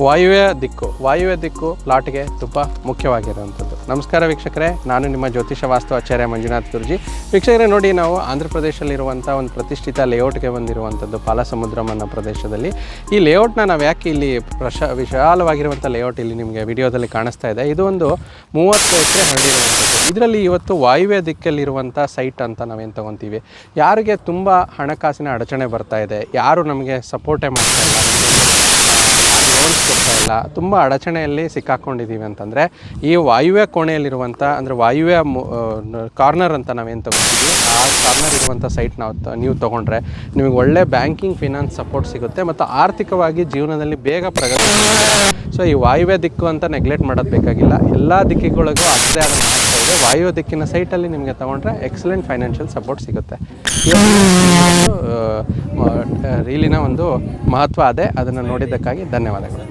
ವಾಯುವ್ಯ ದಿಕ್ಕು ಪ್ಲಾಟ್ಗೆ ತುಂಬ ಮುಖ್ಯವಾಗಿರುವಂಥದ್ದು. ನಮಸ್ಕಾರ ವೀಕ್ಷಕರೇ, ನಾನು ನಿಮ್ಮ ಜ್ಯೋತಿಷ ವಾಸ್ತು ಆಚಾರ್ಯ ಮಂಜುನಾಥ್ ಗುರುಜಿ. ವೀಕ್ಷಕರೇ ನೋಡಿ, ನಾವು ಆಂಧ್ರ ಪ್ರದೇಶದಲ್ಲಿರುವಂಥ ಒಂದು ಪ್ರತಿಷ್ಠಿತ ಲೇಔಟ್ಗೆ ಬಂದಿರುವಂಥದ್ದು ಪಾಲಸಮುದ್ರಂ ಅನ್ನೋ ಪ್ರದೇಶದಲ್ಲಿ. ಈ ಲೇಔಟ್ನ ನಾವು ಯಾಕೆ ಇಲ್ಲಿ ವಿಶಾಲವಾಗಿರುವಂಥ ಲೇಔಟ್ ಇಲ್ಲಿ ನಿಮಗೆ ವಿಡಿಯೋದಲ್ಲಿ ಕಾಣಿಸ್ತಾ ಇದೆ. ಇದು ಒಂದು 30 ಎಕರೆ ಹರಡಿರುವಂಥದ್ದು. ಇದರಲ್ಲಿ ಇವತ್ತು ವಾಯುವ್ಯ ದಿಕ್ಕಲ್ಲಿರುವಂಥ ಸೈಟ್ ಅಂತ ನಾವೇನು ತೊಗೊತೀವಿ. ಯಾರಿಗೆ ತುಂಬ ಹಣಕಾಸಿನ ಅಡಚಣೆ ಬರ್ತಾ ಇದೆ, ಯಾರು ನಮಗೆ ಸಪೋರ್ಟೇ ಮಾಡ್ತಾ ಇಲ್ಲ, ಲೋನ್ಸ್ ಕೊಡ್ತಾ ಇಲ್ಲ, ತುಂಬ ಅಡಚಣೆಯಲ್ಲಿ ಸಿಕ್ಕಾಕೊಂಡಿದ್ದೀವಿ ಅಂತಂದರೆ ಈ ವಾಯುವ್ಯ ಕೋಣೆಯಲ್ಲಿರುವಂಥ ಅಂದರೆ ವಾಯುವ್ಯ ಕಾರ್ನರ್ ಅಂತ ನಾವೇನು ತೊಗೊತೀವಿ, ಆ ಕಾರ್ನರ್ ಇರುವಂಥ ಸೈಟ್ ನೀವು ತೊಗೊಂಡ್ರೆ ನಿಮಗೆ ಒಳ್ಳೆ ಬ್ಯಾಂಕಿಂಗ್ ಫಿನಾನ್ಸ್ ಸಪೋರ್ಟ್ ಸಿಗುತ್ತೆ ಮತ್ತು ಆರ್ಥಿಕವಾಗಿ ಜೀವನದಲ್ಲಿ ಬೇಗ ಪ್ರಗತಿ ಸಿಗುತ್ತೆ. ಸೊ ಈ ವಾಯುವ್ಯ ದಿಕ್ಕು ಅಂತ ನೆಗ್ಲೆಕ್ಟ್ ಮಾಡೋದು ಬೇಕಾಗಿಲ್ಲ. ಎಲ್ಲ ದಿಕ್ಕುಗಳಿಗೂ ಅದರದೇ ಆದ ಮಹತ್ವ ಇದೆ. ವಾಯುವ್ಯ ದಿಕ್ಕಿನ ಸೈಟಲ್ಲಿ ನಿಮಗೆ ತೊಗೊಂಡ್ರೆ ಎಕ್ಸಲೆಂಟ್ ಫೈನಾನ್ಷಿಯಲ್ ಸಪೋರ್ಟ್ ಸಿಗುತ್ತೆ. ರೀಲಿನ ಒಂದು ಮಹತ್ವ ಅದೇ. ಅದನ್ನು ನೋಡಿದ್ದಕ್ಕಾಗಿ ಧನ್ಯವಾದಗಳು.